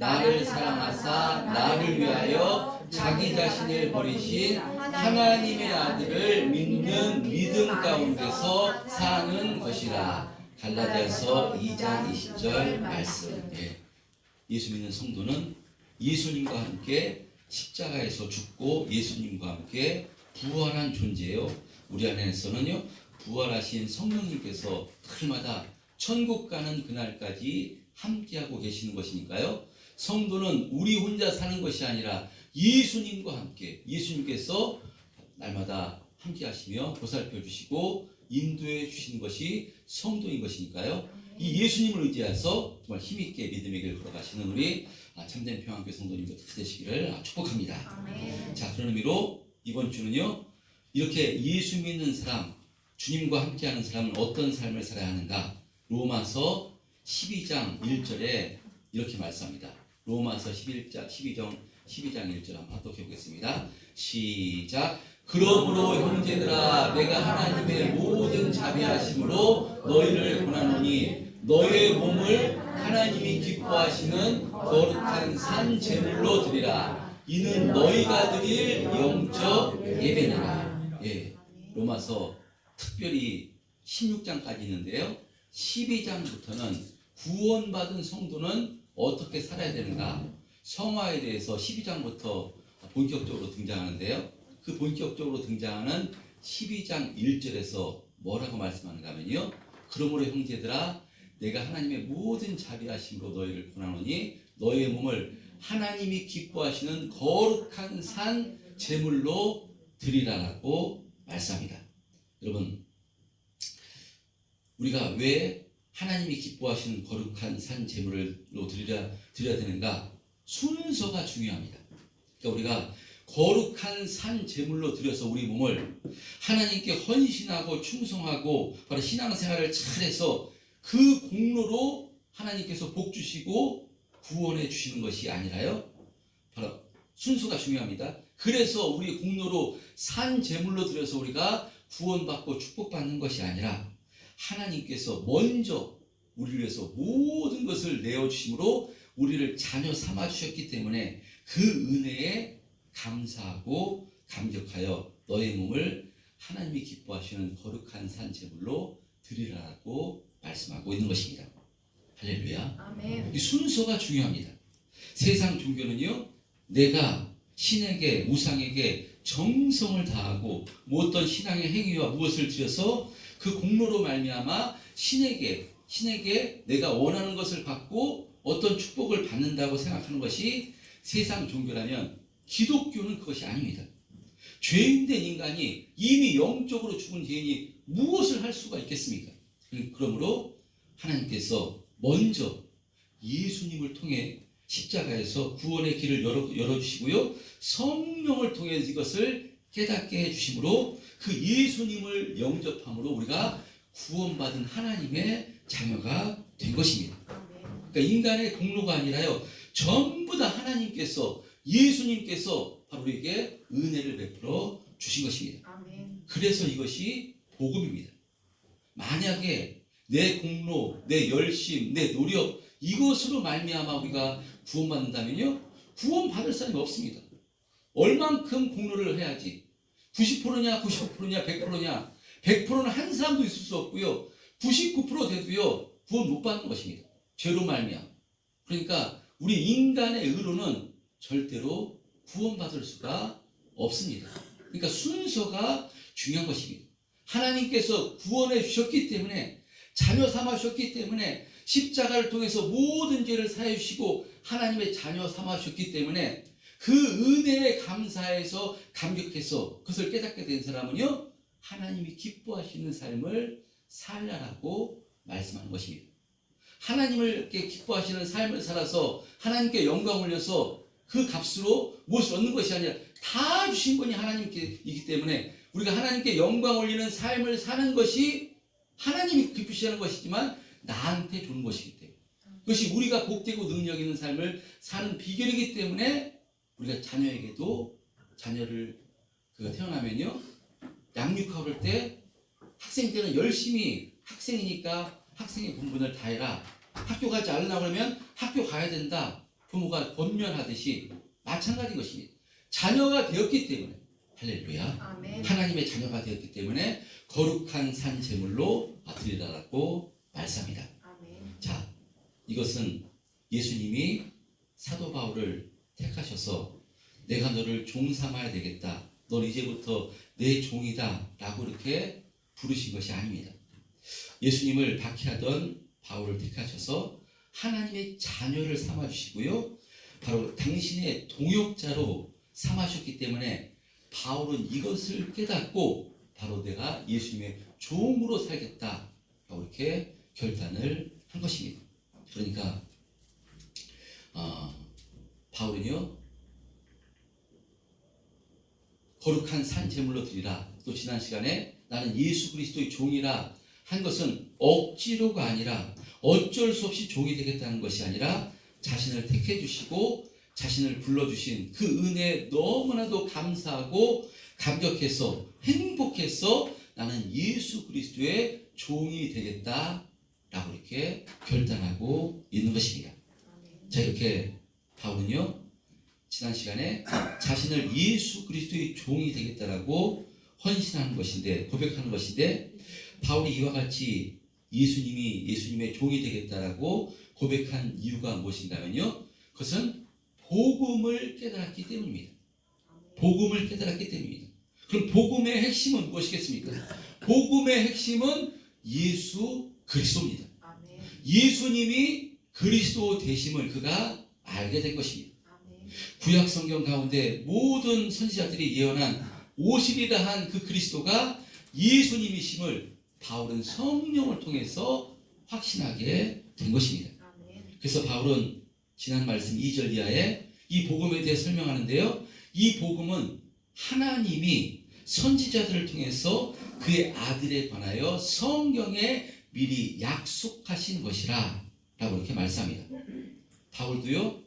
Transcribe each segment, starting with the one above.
나를 사랑하사 나를 위하여 자기 자신을 버리신 하나님의 아들을 믿는 믿음 가운데서 사는 것이라. 갈라디아서 2장 20절 말씀. 예수 믿는 성도는 예수님과 함께 십자가에서 죽고 예수님과 함께 부활한 존재예요. 우리 안에서는요, 부활하신 성령님께서 날마다 천국 가는 그날까지 함께하고 계시는 것이니까요. 성도는 우리 혼자 사는 것이 아니라 예수님과 함께, 예수님께서 날마다 함께 하시며 보살펴 주시고 인도해 주시는 것이 성도인 것이니까요. 이 예수님을 의지해서 정말 힘있게 믿음의 길을 걸어가시는 우리 참된 평안교회 성도님들 다 되시기를 축복합니다. 아멘. 자, 그런 의미로 이번 주는요, 이렇게 예수 믿는 사람, 주님과 함께하는 사람은 어떤 삶을 살아야 하는가? 로마서 12장 1절에 이렇게 말씀합니다. 로마서 12장 1절 한번 합독해 보겠습니다. 시작. 그러므로 형제들아, 내가 하나님의 모든 자비하심으로 너희를 권하노니 너희의 몸을 하나님이 기뻐하시는 거룩한 산 제물로 드리라. 이는 너희가 드릴 영적 예배니라. 로마서 특별히 16장까지 있는데요, 12장부터는 구원받은 성도는 어떻게 살아야 되는가, 성화에 대해서 12장부터 본격적으로 등장하는데요, 그 본격적으로 등장하는 12장 1절에서 뭐라고 말씀하는가 하면요, 그러므로 형제들아, 내가 하나님의 모든 자비하심으로 너희를 권하노니 너희의 몸을 하나님이 기뻐하시는 거룩한 산 제물로 드리라고 말씀합니다. 여러분, 우리가 왜 하나님이 기뻐하시는 거룩한 산 제물로 드려야 되는가? 순서가 중요합니다. 그러니까 우리가 거룩한 산 제물로 드려서 우리 몸을 하나님께 헌신하고 충성하고 바로 신앙생활을 잘해서 그 공로로 하나님께서 복 주시고 구원해 주시는 것이 아니라요, 바로 순서가 중요합니다. 그래서 우리 공로로 산 제물로 드려서 우리가 구원받고 축복받는 것이 아니라 하나님께서 먼저 우리를 위해서 모든 것을 내어주심으로 우리를 자녀 삼아 주셨기 때문에 그 은혜에 감사하고 감격하여 너의 몸을 하나님이 기뻐하시는 거룩한 산 제물로 드리라고 말씀하고 있는 것입니다. 할렐루야. 아멘. 이 순서가 중요합니다. 세상 종교는요, 내가 신에게, 우상에게 정성을 다하고 어떤 신앙의 행위와 무엇을 드려서 그 공로로 말미암아 신에게 내가 원하는 것을 받고 어떤 축복을 받는다고 생각하는 것이 세상 종교라면, 기독교는 그것이 아닙니다. 죄인된 인간이, 이미 영적으로 죽은 죄인이 무엇을 할 수가 있겠습니까? 그러므로 하나님께서 먼저 예수님을 통해 십자가에서 구원의 길을 열어주시고요, 성령을 통해 이것을 깨닫게 해주심으로 그 예수님을 영접함으로 우리가 구원받은 하나님의 자녀가 된 것입니다. 그러니까 인간의 공로가 아니라요, 전부 다 하나님께서, 예수님께서 바로 우리에게 은혜를 베풀어 주신 것입니다. 아멘. 그래서 이것이 복음입니다. 만약에 내 공로, 내 열심, 내 노력, 이것으로 말미암아 우리가 구원받는다면요, 구원받을 사람이 없습니다. 얼만큼 공로를 해야지? 90%냐, 95%냐, 100%냐? 100%는 한 사람도 있을 수 없고요, 99% 돼도요, 구원 못 받는 것입니다. 죄로 말미암아. 그러니까 우리 인간의 의로는 절대로 구원받을 수가 없습니다. 그러니까 순서가 중요한 것입니다. 하나님께서 구원해 주셨기 때문에, 자녀 삼아 주셨기 때문에, 십자가를 통해서 모든 죄를 사해 주시고 하나님의 자녀 삼아 주셨기 때문에 그 은혜에 감사해서 감격해서 그것을 깨닫게 된 사람은요, 하나님이 기뻐하시는 삶을 살라라고 말씀하는 것입니다. 하나님을 기뻐하시는 삶을 살아서 하나님께 영광 올려서 그 값으로 무엇을 얻는 것이 아니라 다 주신 분이 하나님께이기 때문에 우리가 하나님께 영광 올리는 삶을 사는 것이 하나님이 기쁘시는 것이지만 나한테 좋은 것이기 때문에, 그것이 우리가 복되고 능력 있는 삶을 사는 비결이기 때문에 우리가 자녀에게도, 자녀를 태어나면요, 양육하고 그럴 때 학생 때는 열심히, 학생이니까 학생의 본분을 다해라, 학교 가지 않으려고 그러면 학교 가야 된다, 부모가 권면하듯이 마찬가지인 것입니다. 자녀가 되었기 때문에 할렐루야. 아멘. 하나님의 자녀가 되었기 때문에 거룩한 산 제물로 드리라라고 말씀합니다. 아멘. 자, 이것은 예수님이 사도 바울을 택하셔서 내가 너를 종 삼아야 되겠다. 넌 이제부터 내 종이다. 라고 이렇게 부르신 것이 아닙니다. 예수님을 박해하던 바울을 택하셔서 하나님의 자녀를 삼아주시고요. 바로 당신의 동역자로 삼아주셨기 때문에 바울은 이것을 깨닫고 바로 내가 예수님의 종으로 살겠다. 라고 이렇게 결단을 한 것입니다. 그러니까 바울은요. 거룩한 산 제물로 드리라. 또 지난 시간에 나는 예수 그리스도의 종이라 한 것은 억지로가 아니라 어쩔 수 없이 종이 되겠다는 것이 아니라 자신을 택해 주시고 자신을 불러주신 그 은혜에 너무나도 감사하고 감격해서 행복해서 나는 예수 그리스도의 종이 되겠다라고 이렇게 결단하고 있는 것입니다. 자, 이렇게 바울은요 지난 시간에 자신을 예수 그리스도의 종이 되겠다라고 헌신하는 것인데, 고백하는 것인데, 바울이 이와 같이 예수님의 종이 되겠다라고 고백한 이유가 무엇인가면요, 그것은 복음을 깨달았기 때문입니다. 복음을 깨달았기 때문입니다. 그럼 복음의 핵심은 무엇이겠습니까? 복음의 핵심은 예수 그리스도입니다. 예수님이 그리스도 되심을 그가 알게 된 것입니다. 구약 성경 가운데 모든 선지자들이 예언한 오시리라 한 그 그리스도가 예수님이심을 바울은 성령을 통해서 확신하게 된 것입니다. 그래서 바울은 지난 말씀 2절 이하에 이 복음에 대해 설명하는데요. 이 복음은 하나님이 선지자들을 통해서 그의 아들에 관하여 성경에 미리 약속하신 것이라 라고 이렇게 말씀합니다. 바울도요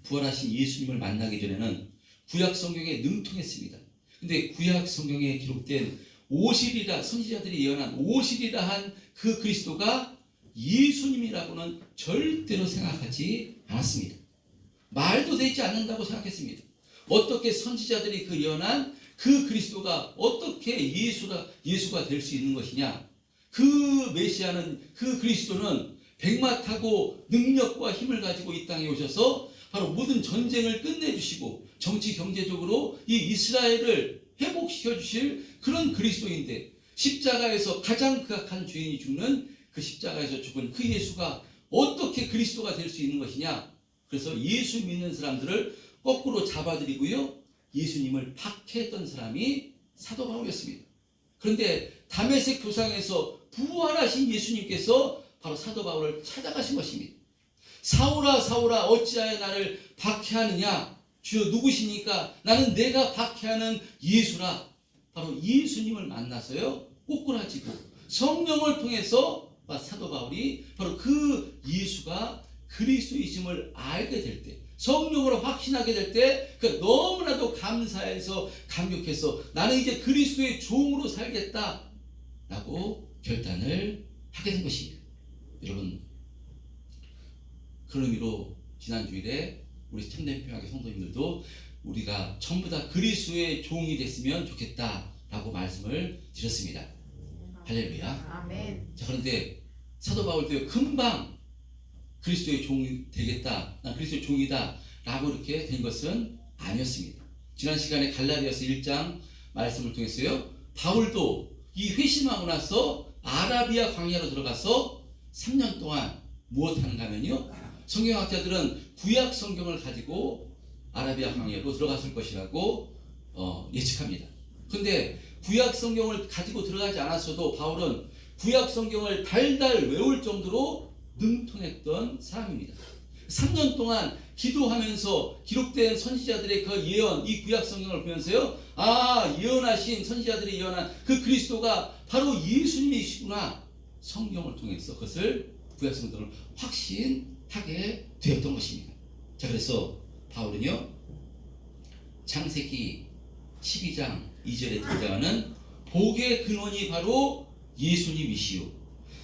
부활하신 예수님을 만나기 전에는 구약 성경에 능통했습니다. 근데 구약 성경에 기록된 오시리라, 선지자들이 예언한 오시리라 한 그 그리스도가 예수님이라고는 절대로 생각하지 않았습니다. 말도 되지 않는다고 생각했습니다. 어떻게 선지자들이 그 예언한 그 그리스도가 어떻게 예수가 될 수 있는 것이냐? 그 메시아는, 그 그리스도는 백마 타고 능력과 힘을 가지고 이 땅에 오셔서 바로 모든 전쟁을 끝내주시고 정치 경제적으로 이 이스라엘을 회복시켜 주실 그런 그리스도인데, 십자가에서 가장 극악한 죄인이 죽는 그 십자가에서 죽은 그 예수가 어떻게 그리스도가 될 수 있는 것이냐? 그래서 예수 믿는 사람들을 거꾸로 잡아들이고요, 예수님을 박해했던 사람이 사도 바울이었습니다. 그런데 다메섹 도상에서 부활하신 예수님께서 바로 사도 바울을 찾아가신 것입니다. 사울아 사울아 어찌하여 나를 박해하느냐? 주여 누구시니까? 나는 내가 박해하는 예수라. 바로 예수님을 만나서요 꼬꾸라지고 성령을 통해서 사도 바울이 바로 그 예수가 그리스도이심을 알게 될 때, 성령으로 확신하게 될 때 너무나도 감사해서 감격해서 나는 이제 그리스도의 종으로 살겠다 라고 결단을 하게 된 것입니다. 여러분, 그런 의미로 지난 주일에 우리 참된 평화의 성도님들도 우리가 전부 다 그리스도의 종이 됐으면 좋겠다라고 말씀을 드렸습니다. 할렐루야. 아멘. 자, 그런데 사도 바울도 금방 그리스도의 종이 되겠다, 난 그리스도의 종이다 라고 이렇게 된 것은 아니었습니다. 지난 시간에 갈라디아서 1장 말씀을 통해서요, 바울도 이 회심하고 나서 아라비아 광야로 들어가서 3년 동안 무엇 하는가 하면요, 성경학자들은 구약 성경을 가지고 아라비아 광야로 들어갔을 것이라고 예측합니다. 그런데 구약 성경을 가지고 들어가지 않았어도 바울은 구약 성경을 달달 외울 정도로 능통했던 사람입니다. 3년 동안 기도하면서 기록된 선지자들의 그 예언, 이 구약 성경을 보면서요, 예언하신 선지자들이 예언한 그 그리스도가 바로 예수님이시구나, 성경을 통해서 그것을 구약 성경을 확신하게 되었던 것입니다. 자, 그래서 바울은요 창세기 12장 2절에 등장하는 복의 근원이 바로 예수님이시오,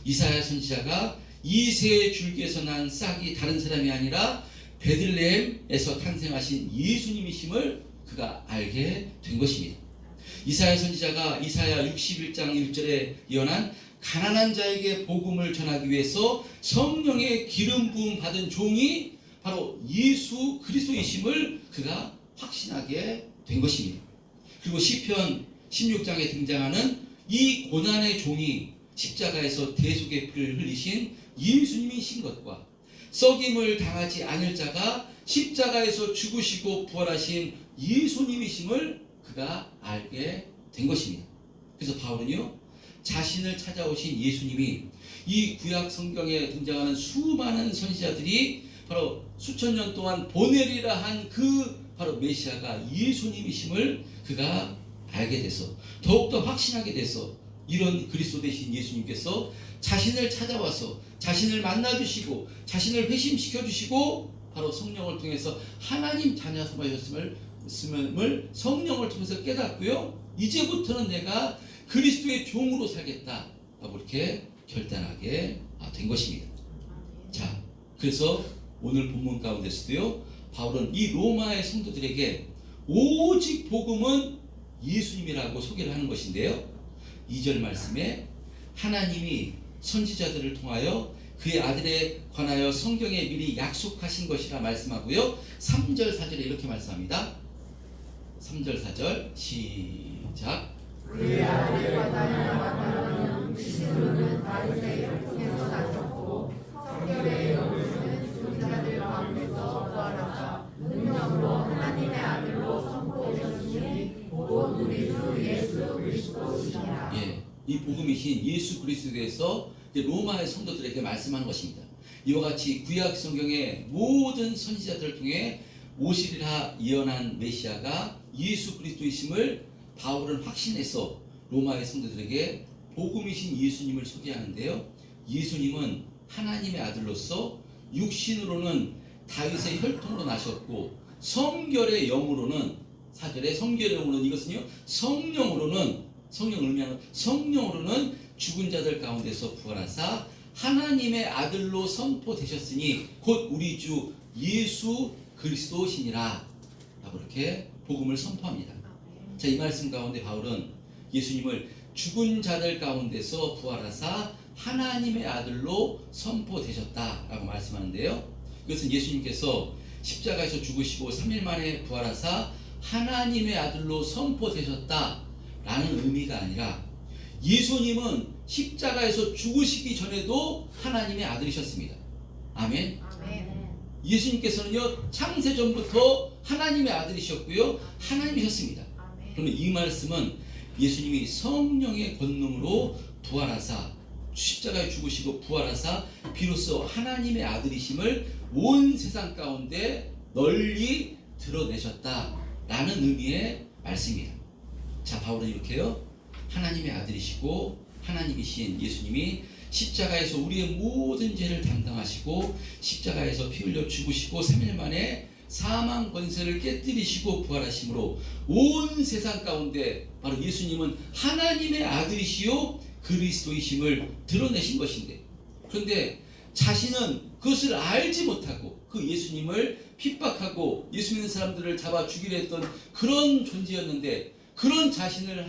이사야 선지자가 이새의 줄기에서 난 싹이 다른 사람이 아니라 베들레헴에서 탄생하신 예수님이심을 그가 알게 된 것입니다. 이사야 선지자가 이사야 61장 1절에 예언한 가난한 자에게 복음을 전하기 위해서 성령의 기름 부음 받은 종이 바로 예수 그리스도이심을 그가 확신하게 된 것입니다. 그리고 시편 16장에 등장하는 이 고난의 종이 십자가에서 대속의 피를 흘리신 예수님이신 것과 썩임을 당하지 않을 자가 십자가에서 죽으시고 부활하신 예수님이심을 그가 알게 된 것입니다. 그래서 바울은요, 자신을 찾아오신 예수님이 이 구약 성경에 등장하는 수많은 선지자들이 바로 수천 년 동안 보내리라 한 그 바로 메시아가 예수님이심을 그가 알게 돼서 더욱더 확신하게 돼서 이런 그리스도 되신 예수님께서 자신을 찾아와서 자신을 만나주시고 자신을 회심시켜주시고 바로 성령을 통해서 하나님 자녀하셨음을 성령을 통해서 깨닫고요, 이제부터는 내가 그리스도의 종으로 살겠다라고 이렇게 결단하게 된 것입니다. 자, 그래서 오늘 본문 가운데서도요, 바울은 이 로마의 성도들에게 오직 복음은 예수님이라고 소개를 하는 것인데요, 2절 말씀에 하나님이 선지자들을 통하여 그의 아들에 관하여 성경에 미리 약속하신 것이라 말씀하고요, 3절 4절에 이렇게 말씀합니다. 3절 4절 시작. 그의 아들에 관하여 음식으로는 바리새인을 통해서 나셨고 성결의 영으로는 존자들 가운데서 부활하사 능력으로 하나님의 아들로 선포되셨으니 곧 우리 주 예수 그리스도시니라. 예, 이 복음이신 예수 그리스도에 대해서 로마의 성도들에게 말씀하는 것입니다. 이와 같이 구약 성경의 모든 선지자들을 통해 오시리라 예언한 메시아가 예수 그리스도이심을 바울은 확신해서 로마의 성도들에게 복음이신 예수님을 소개하는데요, 예수님은 하나님의 아들로서 육신으로는 다윗의 혈통으로 나셨고 성결의 영으로는 4절에 성결의 영으로는 이것은요, 성령을 의미하는 성령으로는 죽은 자들 가운데서 부활하사 하나님의 아들로 선포되셨으니 곧 우리 주 예수 그리스도시니라 라고 이렇게 복음을 선포합니다. 자, 이 말씀 가운데 바울은 예수님을 죽은 자들 가운데서 부활하사 하나님의 아들로 선포되셨다라고 말씀하는데요, 이것은 예수님께서 십자가에서 죽으시고 3일 만에 부활하사 하나님의 아들로 선포되셨다라는 의미가 아니라 예수님은 십자가에서 죽으시기 전에도 하나님의 아들이셨습니다. 아멘. 예수님께서는요, 창세전부터 하나님의 아들이셨고요, 하나님이셨습니다. 그러면 이 말씀은 예수님이 성령의 권능으로 부활하사 십자가에 죽으시고 부활하사 비로소 하나님의 아들이심을 온 세상 가운데 널리 드러내셨다라는 의미의 말씀입니다. 자, 바울은 이렇게요, 하나님의 아들이시고 하나님이신 예수님이 십자가에서 우리의 모든 죄를 담당하시고 십자가에서 피 흘려 죽으시고 3일 만에 사망 권세를 깨뜨리시고 부활하심으로 온 세상 가운데 바로 예수님은 하나님의 아들이시요 그리스도이심을 드러내신 것인데, 그런데 자신은 그것을 알지 못하고 그 예수님을 핍박하고 예수 믿는 사람들을 잡아 죽이려 했던 그런 존재였는데, 그런 자신을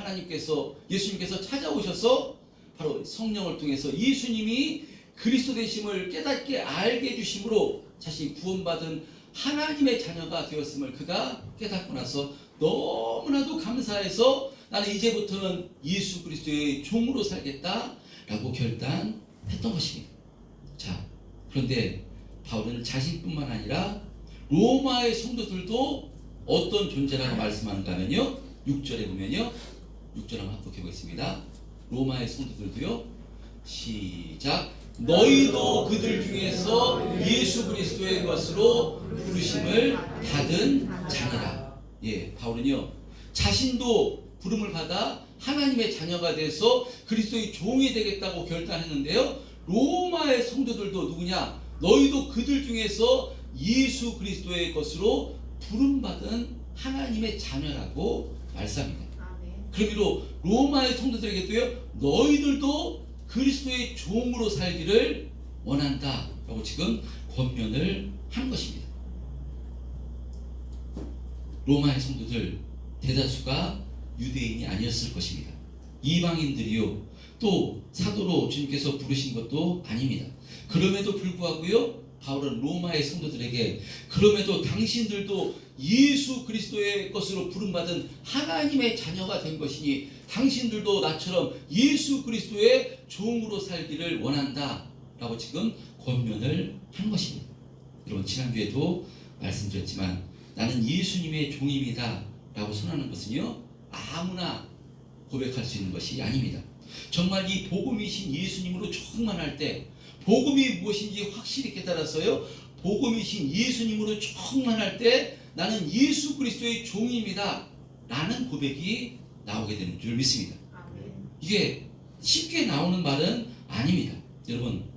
예수님께서 찾아오셔서 바로 성령을 통해서 예수님이 그리스도 되심을 깨닫게 알게 해주심으로 자신이 구원받은 하나님의 자녀가 되었음을 그가 깨닫고 나서 너무나도 감사해서 나는 이제부터는 예수 그리스도의 종으로 살겠다라고 결단했던 것입니다. 자, 그런데 바울은 자신뿐만 아니라 로마의 성도들도 어떤 존재라고 말씀하는가 하면요, 6절에 보면요, 6절 한번 합독해 보겠습니다. 로마의 성도들도요, 시작. 너희도 그들 중에서 예수 그리스도의 것으로 부르심을 받은 자니라. 예, 바울은요, 자신도 부름을 받아 하나님의 자녀가 돼서 그리스도의 종이 되겠다고 결단했는데요, 로마의 성도들도 누구냐? 너희도 그들 중에서 예수 그리스도의 것으로 부름받은 하나님의 자녀라고 말씀합니다. 그러므로 로마의 성도들에게도요, 너희들도 그리스도의 종으로 살기를 원한다라고 지금 권면을 한 것입니다. 로마의 성도들 대다수가 유대인이 아니었을 것입니다. 이방인들이요, 또 사도로 주님께서 부르신 것도 아닙니다. 그럼에도 불구하고요, 바울은 로마의 성도들에게 그럼에도 당신들도 예수 그리스도의 것으로 부름받은 하나님의 자녀가 된 것이니 당신들도 나처럼 예수 그리스도의 종으로 살기를 원한다 라고 지금 권면을 한 것입니다. 여러분, 지난주에도 말씀드렸지만 나는 예수님의 종입니다 라고 선언하는 것은요, 아무나 고백할 수 있는 것이 아닙니다. 정말 이 복음이신 예수님으로 충만할 때, 복음이 무엇인지 확실히 깨달아서요, 복음이신 예수님으로 충만할 때 나는 예수 그리스도의 종입니다 라는 고백이 나오게 되는 줄 믿습니다. 이게 쉽게 나오는 말은 아닙니다. 여러분,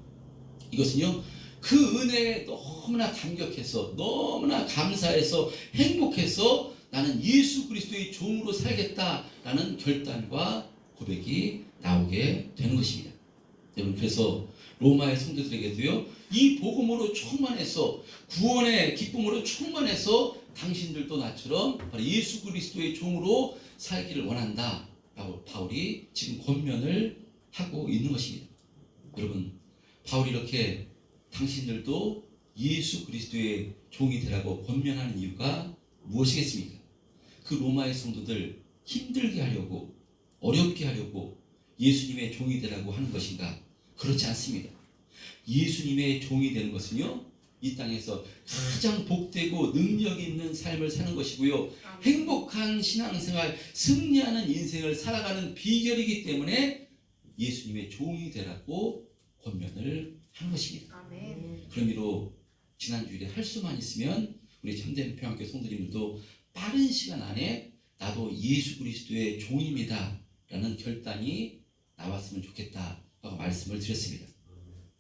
이것은요, 그 은혜에 너무나 감격해서, 너무나 감사해서, 행복해서 나는 예수 그리스도의 종으로 살겠다라는 결단과 고백이 나오게 되는 것입니다. 여러분, 그래서 로마의 성도들에게도요, 이 복음으로 충만해서, 구원의 기쁨으로 충만해서 당신들도 나처럼 바로 예수 그리스도의 종으로 살기를 원한다 라고 바울이 지금 권면을 하고 있는 것입니다. 여러분, 바울이 이렇게 당신들도 예수 그리스도의 종이 되라고 권면하는 이유가 무엇이겠습니까? 그 로마의 성도들 힘들게 하려고, 어렵게 하려고 예수님의 종이 되라고 하는 것인가? 그렇지 않습니다. 예수님의 종이 되는 것은요, 이 땅에서 가장 복되고 능력 있는 삶을 사는 것이고요, 행복한 신앙생활, 승리하는 인생을 살아가는 비결이기 때문에 예수님의 종이 되라고 권면을 한 것입니다. 그런 의미로 지난 주일에 할 수만 있으면 우리 참된 평안교회 성도님들도 빠른 시간 안에 나도 예수 그리스도의 종입니다 라는 결단이 나왔으면 좋겠다 라고 말씀을 드렸습니다.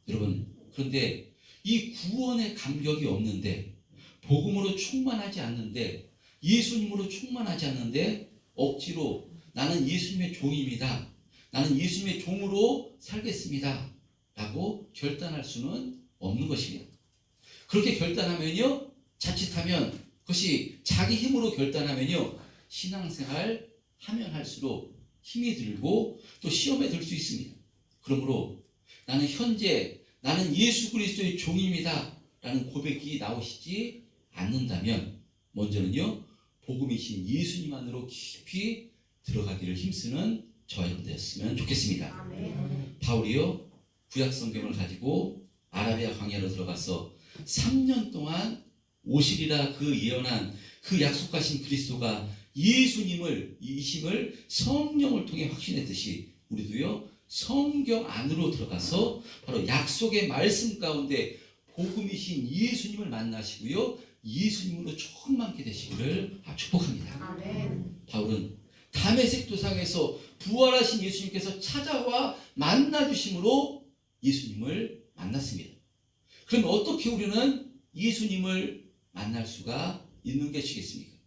여러분, 그런데 이 구원의 감격이 없는데, 복음으로 충만하지 않는데, 예수님으로 충만하지 않는데 억지로 나는 예수님의 종입니다, 나는 예수님의 종으로 살겠습니다 라고 결단할 수는 없는 것입니다. 그렇게 결단하면요, 자칫하면 그것이 자기 힘으로 결단하면요, 신앙생활 하면 할수록 힘이 들고 또 시험에 들 수 있습니다. 그러므로 나는 현재 나는 예수 그리스도의 종입니다 라는 고백이 나오시지 않는다면 먼저는요, 복음이신 예수님 안으로 깊이 들어가기를 힘쓰는 저와 여러분 되었으면 좋겠습니다. 바울이요, 구약 성경을 가지고 아라비아 광야로 들어가서 3년 동안 오시리라 그 예언한 그 약속하신 그리스도가 예수님을, 이심을 성령을 통해 확신했듯이 우리도요, 성경 안으로 들어가서 바로 약속의 말씀 가운데 복음이신 예수님을 만나시고요, 예수님으로 충만케 되시기를 축복합니다. 바울은 다메섹 도상에서 부활하신 예수님께서 찾아와 만나주심으로 예수님을 만났습니다. 그럼 어떻게 우리는 예수님을 만날 수가 있는 것이겠습니까?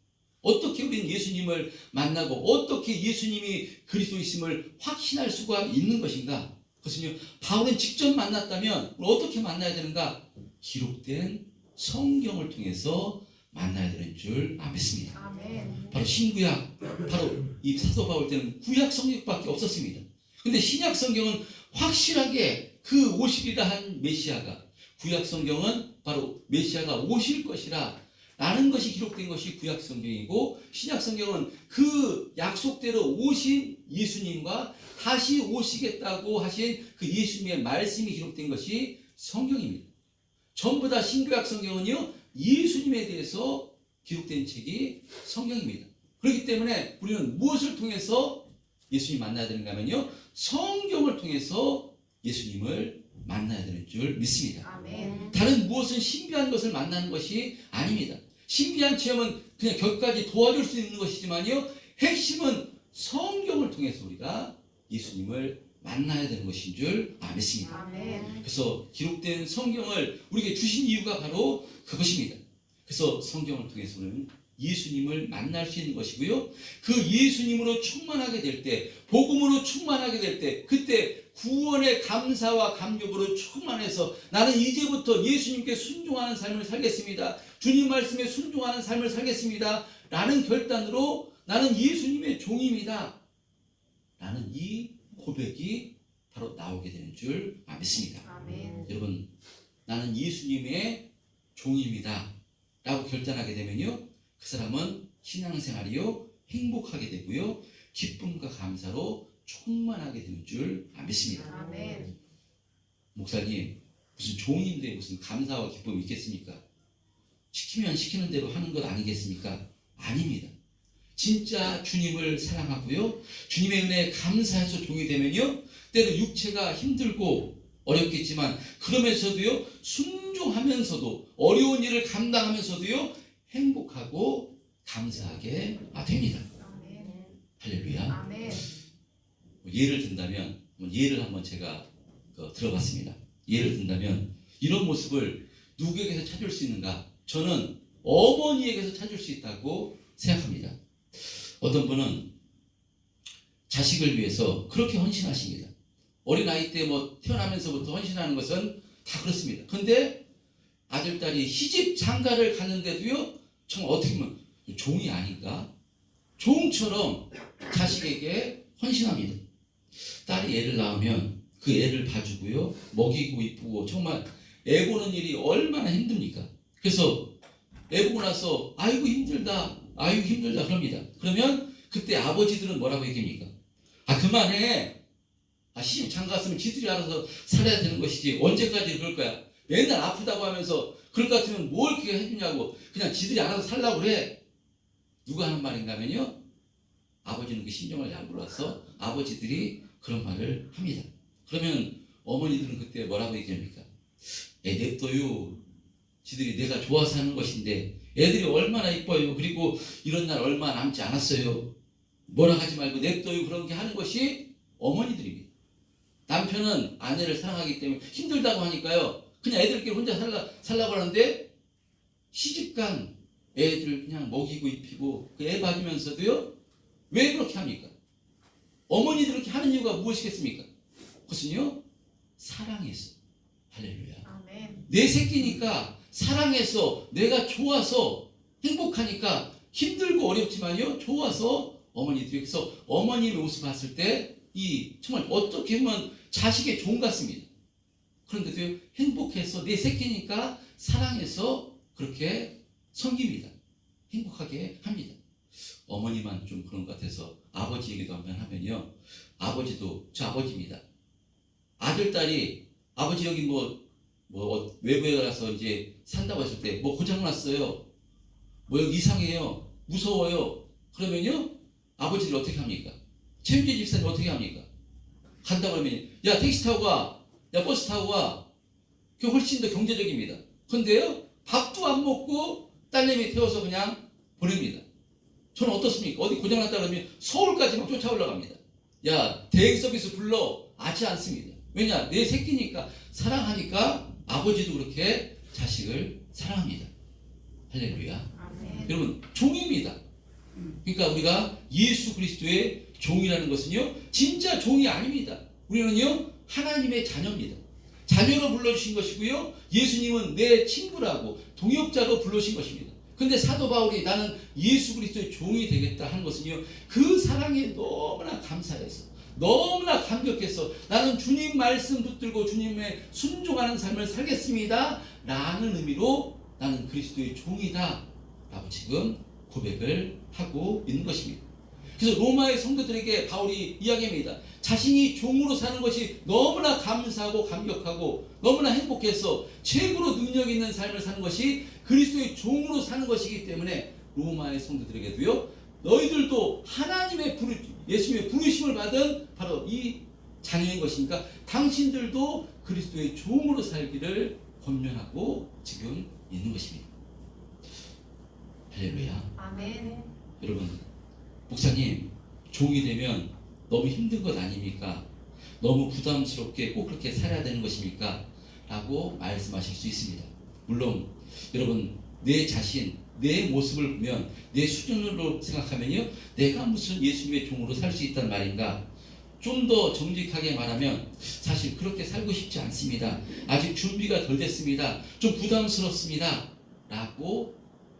어떻게 우리는 예수님을 만나고 어떻게 예수님이 그리스도이심을 확신할 수가 있는 것인가? 그것은요, 바울은 직접 만났다면 어떻게 만나야 되는가? 기록된 성경을 통해서 만나야 되는 줄 믿습니다. 바로 신구약, 바로 이 사도 바울 때는 구약 성경밖에 없었습니다. 근데 신약 성경은 확실하게 그 오시리라 한 메시아가, 구약 성경은 바로 메시아가 오실 것이라 라는 것이 기록된 것이 구약 성경이고, 신약 성경은 그 약속대로 오신 예수님과 다시 오시겠다고 하신 그 예수님의 말씀이 기록된 것이 성경입니다. 전부 다 신구약 성경은요, 예수님에 대해서 기록된 책이 성경입니다. 그렇기 때문에 우리는 무엇을 통해서 예수님 만나야 되는가 하면요, 성경을 통해서 예수님을 만나야 되는 줄 믿습니다. 다른 무엇은 신비한 것을 만나는 것이 아닙니다. 신비한 체험은 그냥 격까지 도와줄 수 있는 것이지만요, 핵심은 성경을 통해서 우리가 예수님을 만나야 되는 것인 줄 믿습니다. 그래서 기록된 성경을 우리에게 주신 이유가 바로 그것입니다. 그래서 성경을 통해서는 예수님을 만날 수 있는 것이고요, 그 예수님으로 충만하게 될 때, 복음으로 충만하게 될 때, 그때 구원의 감사와 감격으로 충만해서 나는 이제부터 예수님께 순종하는 삶을 살겠습니다, 주님 말씀에 순종하는 삶을 살겠습니다. 라는 결단으로 나는 예수님의 종입니다. 라는 이 고백이 바로 나오게 되는 줄 믿습니다. 아멘. 여러분, 나는 예수님의 종입니다. 라고 결단하게 되면요, 그 사람은 신앙생활이요, 행복하게 되고요, 기쁨과 감사로 충만하게 되는 줄 믿습니다. 아멘. 목사님, 무슨 종인데 무슨 감사와 기쁨이 있겠습니까? 시키면 시키는 대로 하는 것 아니겠습니까? 아닙니다. 진짜 주님을 사랑하고요, 주님의 은혜에 감사해서 종이 되면요, 때로 육체가 힘들고 어렵겠지만 그러면서도요, 순종하면서도 어려운 일을 감당하면서도요, 행복하고 감사하게 됩니다. 아멘. 할렐루야. 아멘. 예를 든다면, 예를 한번 제가 들어봤습니다. 예를 든다면 이런 모습을 누구에게서 찾을 수 있는가? 저는 어머니에게서 찾을 수 있다고 생각합니다. 어떤 분은 자식을 위해서 그렇게 헌신하십니다. 어린 아이 때 태어나면서부터 헌신하는 것은 다 그렇습니다. 그런데 아들, 딸이 시집 장가를 갔는데도요, 정말 어떻게 보면 종이 아닌가? 종처럼 자식에게 헌신합니다. 딸이 애를 낳으면 그 애를 봐주고요, 먹이고 이쁘고, 정말 애 보는 일이 얼마나 힘듭니까? 그래서 애 보고 나서 아이고 힘들다, 아이고 힘들다 그럽니다. 그러면 그때 아버지들은 뭐라고 얘기합니까? 그만해. 시집 장가 갔으면 지들이 알아서 살아야 되는 것이지 언제까지 그럴 거야? 맨날 아프다고 하면서 그럴 것 같으면 뭘 그렇게 해주냐고, 그냥 지들이 알아서 살라고 그래. 누가 하는 말인가 하면요, 아버지는 그 심정을 잘 몰라서 아버지들이 그런 말을 합니다. 그러면 어머니들은 그때 뭐라고 얘기합니까? 애 냅둬요. 지들이 내가 좋아서 하는 것인데 애들이 얼마나 이뻐요. 그리고 이런 날 얼마 남지 않았어요. 뭐라 하지 말고 냅둬요. 그런 게 하는 것이 어머니들입니다. 남편은 아내를 사랑하기 때문에 힘들다고 하니까요, 그냥 애들끼리 혼자 살라고 하는데 시집간 애들 그냥 먹이고 입히고 그 애 봐주면서도요, 왜 그렇게 합니까? 어머니들 그렇게 하는 이유가 무엇이겠습니까? 그것은요, 사랑해서. 할렐루야. 아멘. 내 새끼니까 사랑해서, 내가 좋아서, 행복하니까 힘들고 어렵지만요, 좋아서 어머니들이. 그래서 어머님의 모습 봤을 때 정말 어떻게 보면 자식의 종 같습니다. 그런데도 행복해서, 내 새끼니까 사랑해서 그렇게 섬깁니다. 행복하게 합니다. 어머니만 좀 그런 것 같아서 아버지 얘기도 한번 하면요, 아버지도 저 아버지입니다. 아들, 딸이 아버지 여기 외부에 가서 이제 산다고 했을 때 고장났어요. 여기 이상해요. 무서워요. 그러면요, 아버지들 어떻게 합니까? 최윤재 집사님 어떻게 합니까? 간다 그러면 야, 택시 타고 가. 야, 버스 타고 가. 그게 훨씬 더 경제적입니다. 근데요, 밥도 안 먹고 딸내미 태워서 그냥 보냅니다. 저는 어떻습니까? 어디 고장났다 그러면 서울까지 막 쫓아 올라갑니다. 야, 대행 서비스 불러. 하지 않습니다. 왜냐? 내 새끼니까, 사랑하니까 아버지도 그렇게 자식을 사랑합니다. 할렐루야. 아멘. 여러분, 종입니다. 그러니까 우리가 예수 그리스도의 종이라는 것은요, 진짜 종이 아닙니다. 우리는요, 하나님의 자녀입니다. 자녀로 불러주신 것이고요, 예수님은 내 친구라고 동역자로 불러주신 것입니다. 근데 사도 바울이 나는 예수 그리스도의 종이 되겠다 하는 것은요, 그 사랑에 너무나 감사해서, 너무나 감격해서 나는 주님 말씀 붙들고 주님의 순종하는 삶을 살겠습니다 라는 의미로 나는 그리스도의 종이다 라고 지금 고백을 하고 있는 것입니다. 그래서 로마의 성도들에게 바울이 이야기합니다. 자신이 종으로 사는 것이 너무나 감사하고 감격하고 너무나 행복해서 최고로 능력 있는 삶을 사는 것이 그리스도의 종으로 사는 것이기 때문에 로마의 성도들에게도요, 너희들도 하나님의 예수님의 부르심을 받은 바로 이 자녀인 것이니까 당신들도 그리스도의 종으로 살기를 권면하고 지금 있는 것입니다. 할렐루야. 아멘. 여러분, 목사님, 종이 되면 너무 힘든 것 아닙니까? 너무 부담스럽게 꼭 그렇게 살아야 되는 것입니까? 라고 말씀하실 수 있습니다. 물론 여러분, 내 자신, 내 모습을 보면 내 수준으로 생각하면요, 내가 무슨 예수님의 종으로 살 수 있단 말인가? 좀 더 정직하게 말하면 사실 그렇게 살고 싶지 않습니다. 아직 준비가 덜 됐습니다. 좀 부담스럽습니다 라고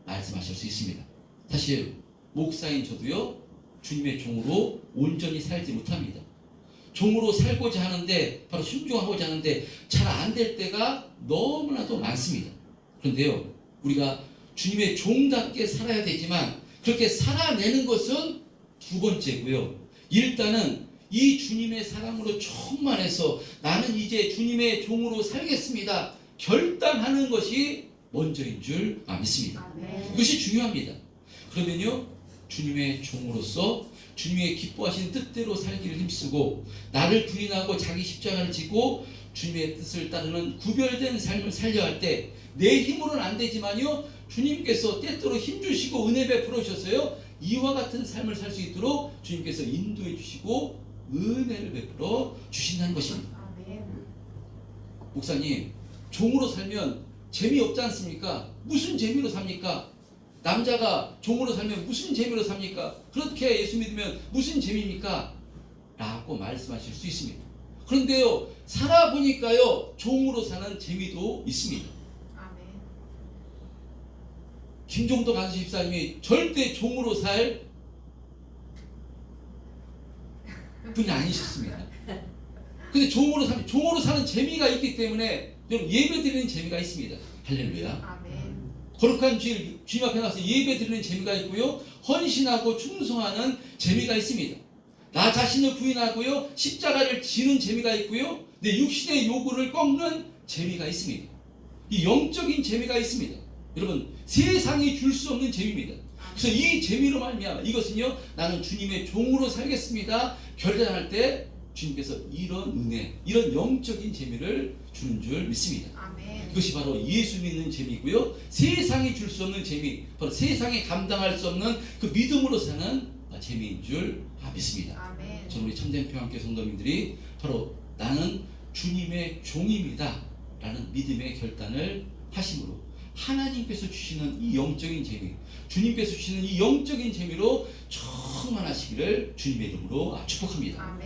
말씀하실 수 있습니다. 사실 목사인 저도요, 주님의 종으로 온전히 살지 못합니다. 종으로 살고자 하는데, 바로 순종하고자 하는데 잘 안 될 때가 너무나도 많습니다. 그런데요, 우리가 주님의 종답게 살아야 되지만 그렇게 살아내는 것은 두 번째고요. 일단은 이 주님의 사랑으로 충만해서 나는 이제 주님의 종으로 살겠습니다 결단하는 것이 먼저인 줄 믿습니다. 이것이 중요합니다. 그러면요, 주님의 종으로서 주님의 기뻐하시는 뜻대로 살기를 힘쓰고 나를 부인하고 자기 십자가를 지고 주님의 뜻을 따르는 구별된 삶을 살려 할 때 내 힘으로는 안 되지만요, 주님께서 때때로 힘주시고 은혜 베풀어 주셔서요, 이와 같은 삶을 살 수 있도록 주님께서 인도해 주시고 은혜를 베풀어 주신다는 것입니다. 목사님, 종으로 살면 재미없지 않습니까? 무슨 재미로 삽니까? 남자가 종으로 살면 무슨 재미로 삽니까? 그렇게 예수 믿으면 무슨 재미입니까? 라고 말씀하실 수 있습니다. 그런데요, 살아보니까요, 종으로 사는 재미도 있습니다. 김종도 간수 집사님이 절대 종으로 살 분이 아니셨습니다. 근데 종으로 사는 재미가 있기 때문에 여러분, 예배 드리는 재미가 있습니다. 할렐루야. 거룩한 주님 앞에 나서 예배 드리는 재미가 있고요, 헌신하고 충성하는 재미가 있습니다. 나 자신을 부인하고요, 십자가를 지는 재미가 있고요, 내 육신의 요구를 꺾는 재미가 있습니다. 이 영적인 재미가 있습니다. 여러분, 세상이 줄 수 없는 재미입니다. 그래서 이 재미로 말미암아 이것은요, 나는 주님의 종으로 살겠습니다 결단할 때 주님께서 이런 은혜, 이런 영적인 재미를 주는 줄 믿습니다. 이것이 바로 예수 믿는 재미고요, 세상이 줄 수 없는 재미, 바로 세상이 감당할 수 없는 그 믿음으로 사는 재미인 줄 믿습니다. 저는 우리 참된 평안교회 성도님들이 바로 나는 주님의 종입니다 라는 믿음의 결단을 하심으로 하나님께서 주시는 이 영적인 재미, 주님께서 주시는 이 영적인 재미로 충만하시기를 주님의 이름으로 축복합니다.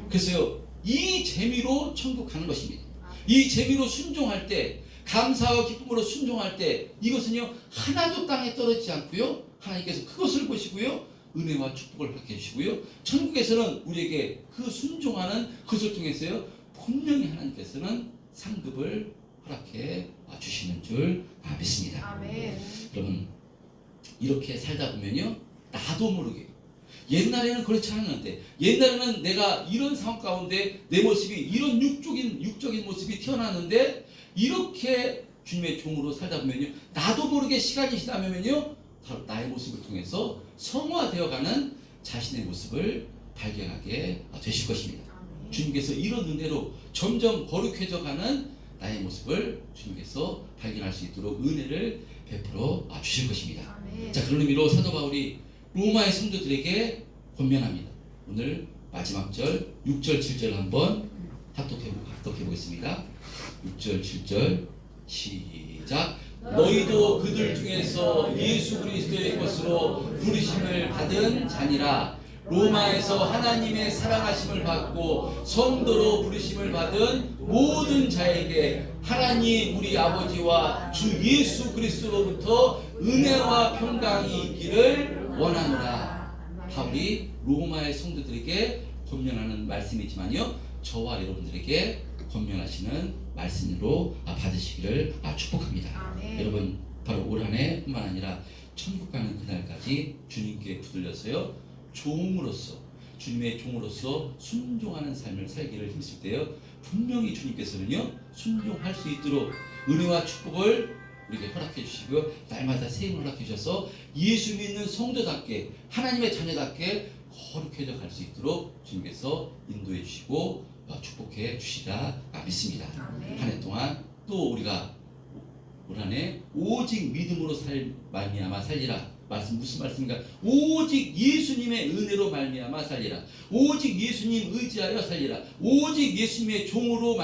그래서요, 이 재미로 천국 가는 것입니다. 이 재미로 순종할 때, 감사와 기쁨으로 순종할 때, 이것은요, 하나도 땅에 떨어지지 않고요, 하나님께서 그것을 보시고요, 은혜와 축복을 받게 해주시고요, 천국에서는 우리에게 그 순종하는 그것을 통해서요, 분명히 하나님께서는 상급을 허락해 주시는 줄 믿습니다. 여러분, 이렇게 살다 보면요, 나도 모르게, 옛날에는 그렇지 않았는데, 옛날에는 내가 이런 상황 가운데 내 모습이 이런 육적인 모습이 튀어나왔는데, 이렇게 주님의 종으로 살다 보면요, 나도 모르게 시간이 지나면요, 바로 나의 모습을 통해서 성화되어가는 자신의 모습을 발견하게 되실 것입니다. 주님께서 이런 은혜로 점점 거룩해져가는 나의 모습을 주님께서 발견할 수 있도록 은혜를 베풀어 주실 것입니다. 자, 그런 의미로 사도 바울이 로마의 성도들에게 권면합니다. 오늘 마지막 절 6절 7절 한번 합독해 보겠습니다. 6절 7절 시작. 너희도 그들 중에서 예수 그리스도의 것으로 부르심을 받은 자니라. 로마에서 하나님의 사랑하심을 받고 성도로 부르심을 받은 모든 자에게 하나님 우리 아버지와 주 예수 그리스도로부터 은혜와 평강이 있기를 원하노라. 바울이 로마의 성도들에게 권면하는 말씀이지만요, 저와 여러분들에게 권면하시는 말씀으로 받으시기를 축복합니다. 여러분, 바로 올 한 해뿐만 아니라 천국 가는 그날까지 주님께 붙들려서요, 종으로서, 주님의 종으로서 순종하는 삶을 살기를 힘쓸 때요, 분명히 주님께서는요, 순종할 수 있도록 은혜와 축복을 우리에게 허락해 주시고요, 날마다 세임을 허락해 주셔서 예수 믿는 성도답게, 하나님의 자녀답게 거룩해져 갈 수 있도록 주님께서 인도해 주시고 축복해 주시라 믿습니다. 한 해 동안 또 우리가 올 한 해 오직 믿음으로 말미암아 살리라. 말씀 무슨 말씀인가? 오직 예수님의 은혜로 말미암아 살리라. 오직 예수님 의지하여 살리라. 오직 예수님의 종으로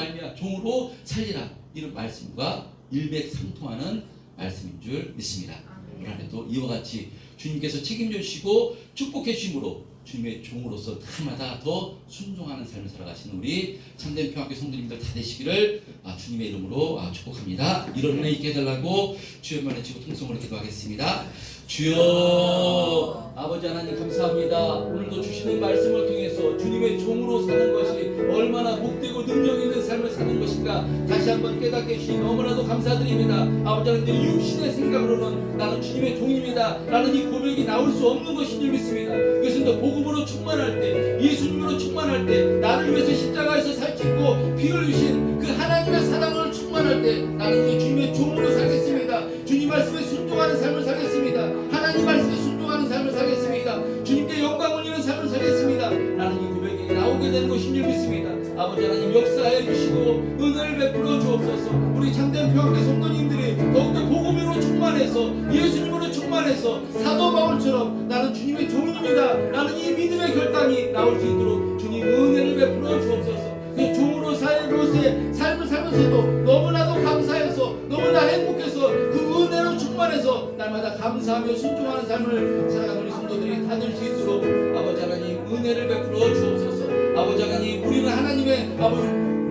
살리라. 이런 말씀과 일맥상통하는 말씀인 줄 믿습니다. 올 한 해도 이와 같이 주님께서 책임져 주시고 축복해 주심으로 주님의 종으로서 날마다 더 순종하는 삶을 살아가시는 우리 참된 평화교회 성도님들 다 되시기를 주님의 이름으로 축복합니다. 이런 은혜 있게 해달라고 주여만 외치고 통성으로 기도하겠습니다. 주여 아버지 하나님 감사합니다. 오늘도 주시는 말씀을 통해서 주님의 종으로 사는 것이 얼마나 복되고 능력 있는 삶을 사는 것인가 다시 한번 깨닫게 해주시니 너무나도 감사드립니다. 아버지 하나님 육신의 생각으로는 나는 주님의 종입니다 라는 이 고백이 나올 수 없는 것인 줄 믿습니다. 그것은 또 복음으로 충만할 때 예수님으로 충만할 때 나를 위해서 십자가에서 살찌고 피 흘리신 그 하나님의 사랑을 충만할 때 나는 그 주님의 종으로 살겠습니다. 주님 말씀에 순종하는 삶을 살겠습니다. 하나님 말씀에 순종하는 삶을 살겠습니다. 주님께 영광 올리는 삶을 살겠습니다. 나는 이 고백이 나오게 되는 것인 줄 믿습니다. 아버지 하나님 역사해 주시고 은혜를 베풀어 주옵소서. 우리 참된 평화교회 성도님들이 더욱더 복음으로 충만해서 예수님으로 충만해서 사도 바울처럼 나는 주님의 종입니다 라는 이 믿음의 결단이 나올 수 있도록 주님 은혜를 베풀어 주옵소서. 그 종으로 살로서의 삶을 살면서도 너무나도 감사해서 너무나 행복해서 그 은혜로 충만해서 날마다 감사하며 순종하는 삶을 살아가는 우리 성도들이 다 될 수 있도록 아버지 하나님 은혜를 베풀어 주옵소서. 아버지 하나님 우리는 하나님의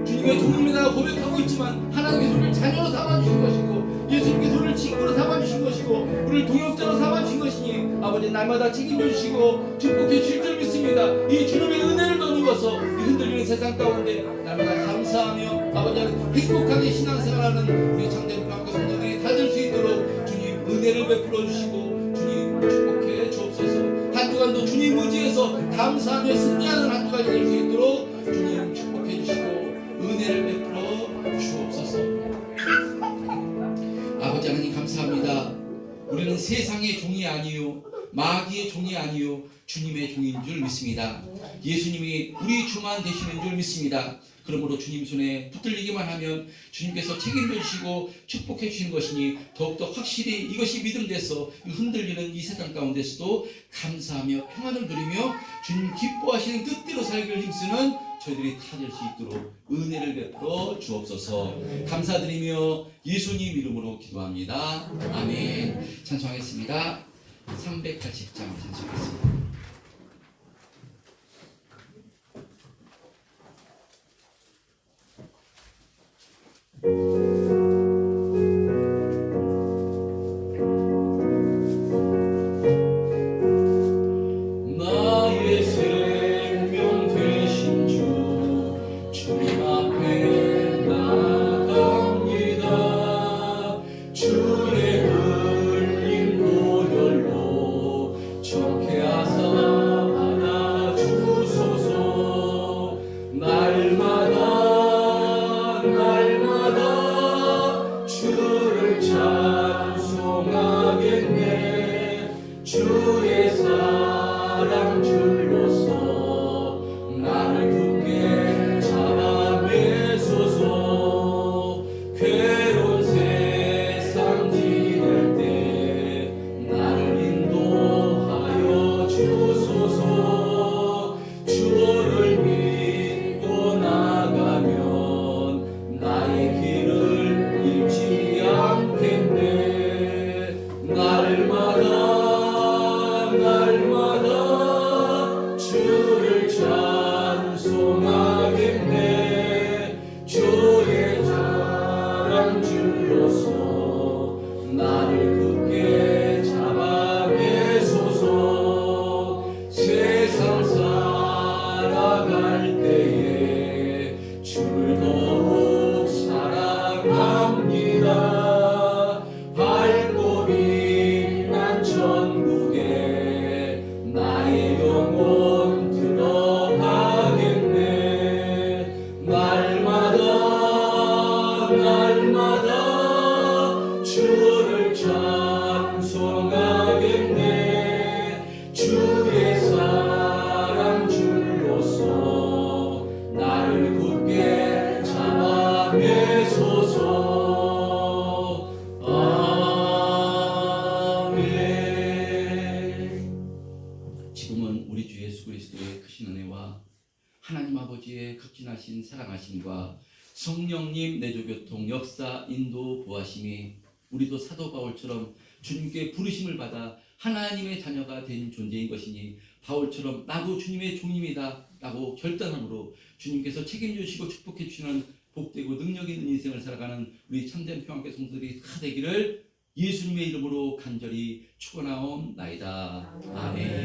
주님의 종입니다 고백하고 있지만 하나님께서 우리를 자녀로 삼아주신 것이고 예수님께서 우리를 친구로 삼아주신 것이고 우리를 동역자로 삼아주신 것이니 아버지 날마다 책임져 주시고 축복해 주실 줄 믿습니다. 이 주님의 은혜를 더 누워서 이 흔들리는 세상 가운데 날마다 감사하며 아버지 하나님 행복하게 신앙생활하는 우리 참된 평화교회 성도들이 다 될 수 있도록 주님 은혜를 베풀어 주시고 주님 축복해 주옵소서. 한 주간도 주님 의지에서 감사하며 승리하는 한 주간이 될 수 있도록 주님 축복해 주시고 은혜를 베풀어 주옵소서. 아버지 하나님 감사합니다. 우리는 세상의 종이 아니요 마귀의 종이 아니요 주님의 종인 줄 믿습니다. 예수님이 우리 주만 되시는 줄 믿습니다. 그러므로 주님 손에 붙들리기만 하면 주님께서 책임져 주시고 축복해 주시는 것이니 더욱더 확실히 이것이 믿음돼서 흔들리는 이 세상 가운데서도 감사하며 평안을 누리며 주님 기뻐하시는 뜻대로 살기를 힘쓰는 저희들이 다 될 수 있도록 은혜를 베풀어 주옵소서. 감사드리며 예수님 이름으로 기도합니다. 아멘. 찬송하겠습니다. 380장 찬송하겠습니다. 나의 생명 되신 주 주님 앞에 나아갑니다. 주의 흘린 보혈로 정케하사 받아주소서. 날마다 주를 찬송하겠네. 주의 사랑 줄로서 나를 굳게 잡아 매소서. 괴로운 세상 지낼 때 나를 인도하여 주소서. 주를 믿고 나가면 나의 길을 잃지 않겠네. 날마다 주를 찬송하겠네. 주의 사랑 줄로서 나를 굳게 잡아 매소서. 세상 살아갈 때에 주를 더욱 사랑합니다. 밝고 빛난 천국에 나의 영혼 들어가겠네. 날마다 주를 찬송하겠네. 주의 사랑 줄로서 나를 굳게 잡아 매소서. 아멘. 지금은 우리 주 예수 그리스도의 크신 은혜와 하나님 아버지의 극진하신 사랑하심과 성령님 내조교통 역사 인도 보하심이 우리도 사도 바울처럼 주님께 부르심을 받아 하나님의 자녀가 된 존재인 것이니 바울처럼 나도 주님의 종입니다 라고 결단함으로 주님께서 책임주시고 축복해 주시는 복되고 능력 있는 인생을 살아가는 우리 참된 평안교회 성도들이 다 되기를 예수님의 이름으로 간절히 축원하옵나이다. 아멘.